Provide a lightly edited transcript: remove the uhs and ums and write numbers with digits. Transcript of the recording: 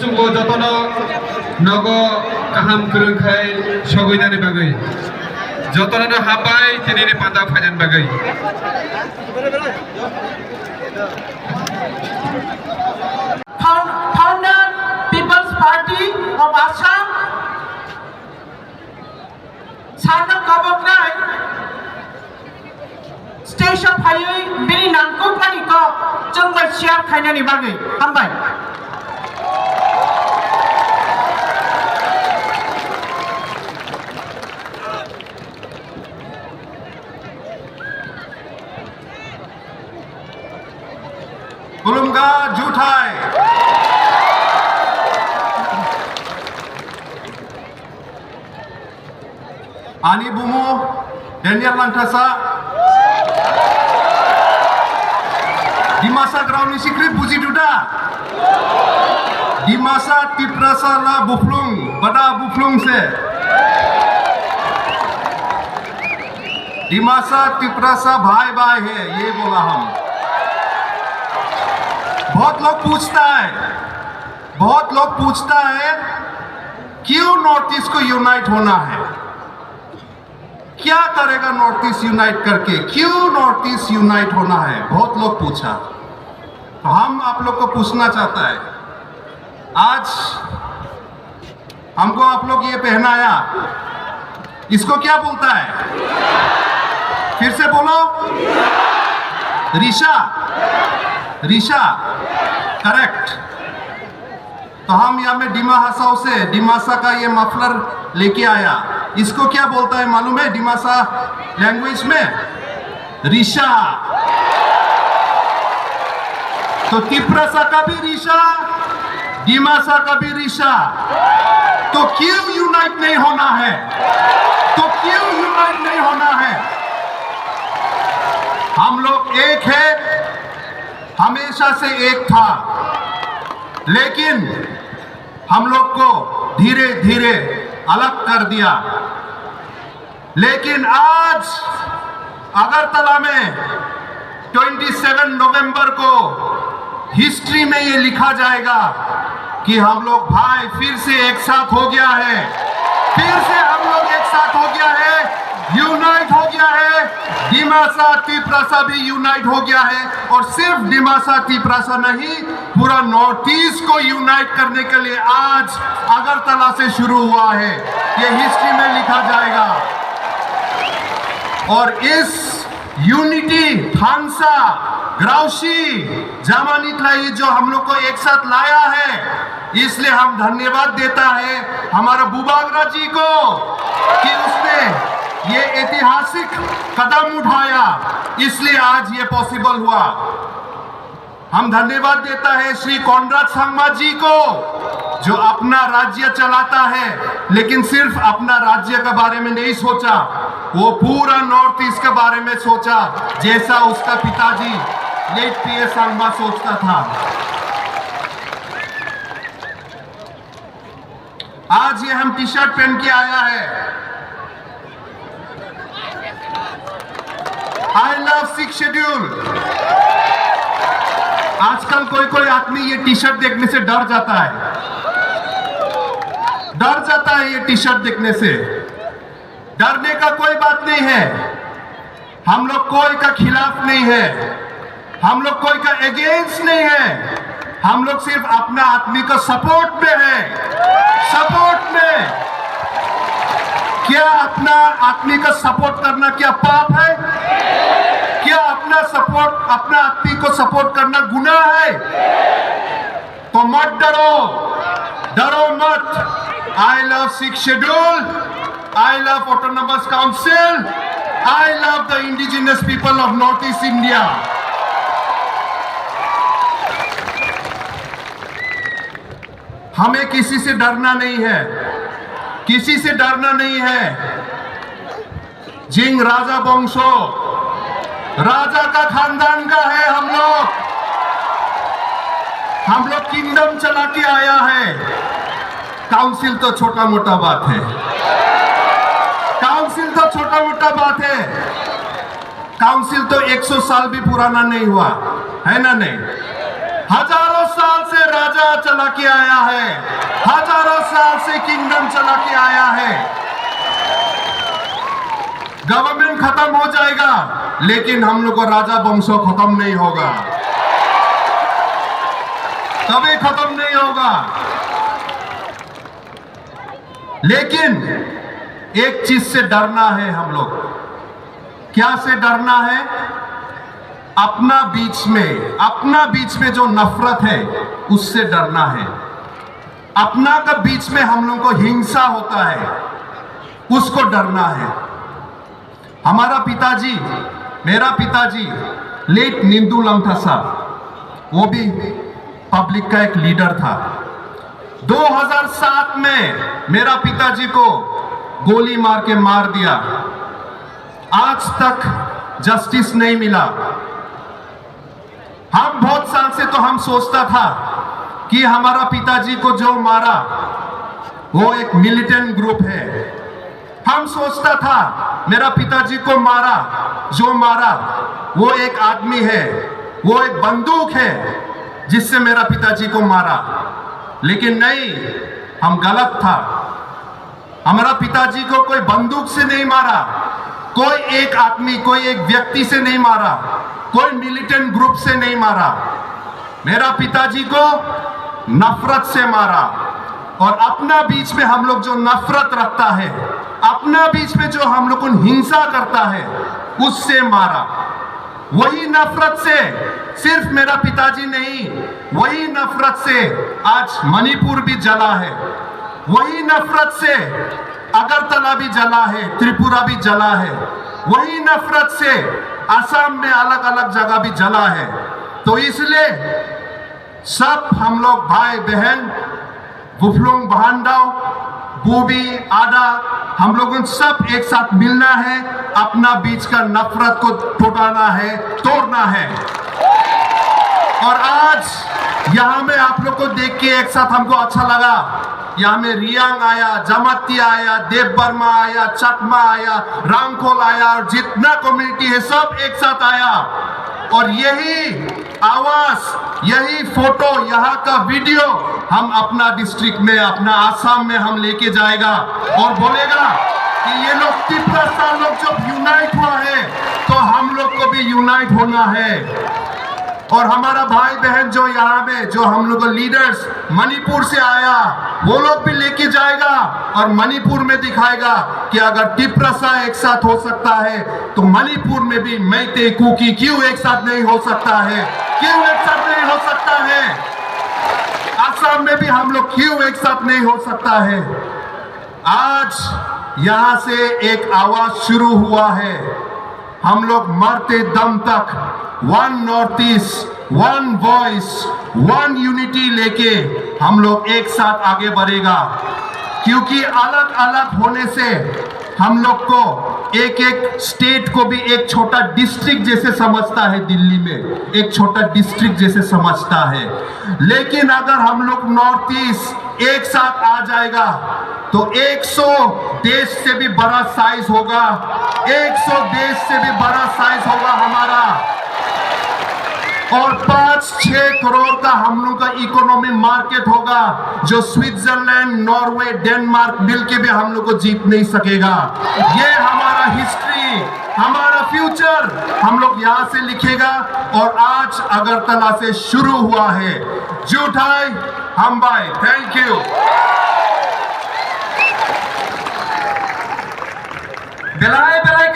बुचुंगो जतनो नगो kaham kurungkai sogoidani bagai jotona habai tinini panda fajan bagai Founder People's Party of Assam Sana Kaboknai Station Highway Bini Nangkuk Kani Ko Jengbai Siap Kainani Bagai Hambai Bulunga Juthai Ani Bumu Daniel Lantasa di masa ground secret Buji Duda di masa Tiprasa la Buflung Bada Buflung se di masa Tiprasa भाई भाई है ये बोला हम बहुत लोग पूछता है क्यों नॉर्थ ईस्ट को यूनाइट होना है क्या करेगा नॉर्थ ईस्ट यूनाइट करके क्यों नॉर्थ ईस्ट यूनाइट होना है बहुत लोग पूछा तो हम आप लोग को पूछना चाहता है आज हमको आप लोग ये पहनाया इसको क्या बोलता है फिर से बोलो ऋषा करेक्ट तो हम यहाँ में डिमाहासाओ से डिमासा का ये मफलर लेके आया इसको क्या बोलता है मालूम है डिमासा लैंग्वेज में ऋषा तो तिप्रासा का भी ऋषा डिमासा का भी ऋषा तो क्यों यूनाइट नहीं होना है हम लोग एक है हमेशा से एक था लेकिन हम लोग को धीरे धीरे अलग कर दिया लेकिन आज अगरतला में 27 नवंबर को हिस्ट्री में ये लिखा जाएगा कि हम लोग भाई फिर से एक साथ हो गया है यूनाइट हो गया है डिमासा तिप्रासा भी यूनाइट हो गया है और सिर्फ डिमासा तिप्रासा नहीं पूरा नॉर्थ ईस्ट को यूनाइट करने के लिए आज अगरतला से शुरू हुआ है ये हिस्ट्री में लिखा जाएगा और इस यूनिटी थानसा ग्राउशी जामानितलाई जो हम लोग को एक साथ लाया है इसलिए हम धन्यवाद देता है हमारा बुबागरा जी को कि उसने ये ऐतिहासिक कदम उठाया इसलिए आज ये पॉसिबल हुआ हम धन्यवाद देता है श्री कॉनराड संगमा जी को जो अपना राज्य चलाता है लेकिन सिर्फ अपना राज्य के बारे में नहीं सोचा वो पूरा नॉर्थ ईस्ट के बारे में सोचा जैसा उसका पिताजी लेट पीए संगमा सोचता था आज ये हम टी शर्ट पहन के आया है आई लव 6 शेड्यूल आजकल कोई आदमी ये टी शर्ट देखने से डर जाता है ये टी शर्ट देखने से डरने का कोई बात नहीं है हम लोग कोई का खिलाफ नहीं है हम लोग कोई का अगेंस्ट नहीं है हम लोग सिर्फ अपना आदमी को सपोर्ट में है क्या अपना आदमी का सपोर्ट करना क्या पाप है क्या अपना आदमी को सपोर्ट करना गुनाह है तो मत डरो मत I love 6 schedule I love autonomous council I love the indigenous people of north east India हमें किसी से डरना नहीं है जिंग राजा वंशो राजा का खानदान का है हम लोग किंगडम चला के आया है काउंसिल तो छोटा मोटा बात है काउंसिल तो 100 साल भी पुराना नहीं हुआ है ना नहीं हजारों साल से राजा चला के आया है, हजारों साल से किंगडम चला के आया है। गवर्नमेंट खत्म हो जाएगा लेकिन हम लोग का राजा वंशो खत्म नहीं होगा, कभी खत्म नहीं होगा। लेकिन एक चीज से डरना है हम लोग। क्या से डरना है? अपना बीच में जो नफरत है उससे डरना है। अपना का बीच में हम लोग को हिंसा होता है उसको डरना है। हमारा पिताजी, मेरा पिताजी लेट निंदू लम्था साहब, वो भी पब्लिक का एक लीडर था। 2007 में मेरा पिताजी को गोली मार के मार दिया। आज तक जस्टिस नहीं मिला। हम बहुत साल से तो हम सोचता था कि हमारा पिताजी को जो मारा वो एक मिलिटेंट ग्रुप है। हम सोचता था मेरा पिताजी को जो मारा वो एक आदमी है, वो एक बंदूक है जिससे मेरा पिताजी को मारा। लेकिन नहीं, हम गलत था। हमारा पिताजी को कोई बंदूक से नहीं मारा, कोई एक आदमी, कोई एक व्यक्ति से नहीं मारा, कोई मिलिटेंट ग्रुप से नहीं मारा। मेरा पिताजी को नफरत से मारा। और अपना बीच में हम लोग जो नफरत रखता है, अपना बीच में जो हम लोग को हिंसा करता है, उससे मारा। वही नफरत से सिर्फ मेरा पिताजी नहीं, वही नफरत से आज मणिपुर भी जला है, वही नफरत से अगरतला भी जला है, त्रिपुरा भी जला है, वही नफरत से असम में अलग अलग जगह भी जला है। तो इसलिए सब हम लोग भाई बहन, बुफलुंग बहानडाव, बूबी आदा, हम लोगों सब एक साथ मिलना है, अपना बीच का नफरत को टूटाना है, तोड़ना है। और आज यहाँ में आप लोग को देख के एक साथ हमको अच्छा लगा। यहाँ में रियांग आया, जमाती आया, देव वर्मा आया, चकमा आया, रामखोल आया, और जितना कम्युनिटी है सब एक साथ आया। और यही आवाज, यही फोटो, यहाँ का वीडियो हम अपना डिस्ट्रिक्ट में, अपना आसाम में हम लेके जाएगा और बोलेगा कि ये लोग तिब्बत लोग जब यूनाइट हुआ है तो हम लोग को भी यूनाइट होना है। और हमारा भाई बहन जो यहाँ में, जो हम लोग लीडर्स मणिपुर से आया, वो लोग भी लेके जाएगा और मणिपुर में दिखाएगा कि अगर तिप्रासा एक साथ हो सकता है तो मणिपुर में भी मैते कुकी क्यों एक साथ नहीं हो सकता है, क्यों एक साथ नहीं हो सकता है, असम में भी हम लोग क्यों एक साथ नहीं हो सकता है। आज यहाँ से एक आवाज शुरू हुआ है। हम लोग मरते दम तक one north east, one voice, one unity लेके हम लोग एक साथ आगे बढ़ेगा। क्योंकि अलग अलग होने से हम लोग को एक एक स्टेट को भी एक छोटा डिस्ट्रिक्ट जैसे समझता है, दिल्ली में एक छोटा डिस्ट्रिक्ट जैसे समझता है। लेकिन अगर हम लोग नॉर्थ ईस्ट एक साथ आ जाएगा तो 100 देश से भी बड़ा साइज होगा, 100 देश से भी बड़ा साइज होगा हमारा। और 5-6 करोड़ का हम लोग का इकोनॉमी मार्केट होगा, जो स्विट्जरलैंड, नॉर्वे, डेनमार्क मिलके भी हम लोग को जीत नहीं सकेगा। ये हमारा हिस्ट्री, हमारा फ्यूचर हम लोग यहाँ से लिखेगा। और आज अगरतला से शुरू हुआ है। जुटाई हम भाई, थैंक यू। बेलाए बेलाए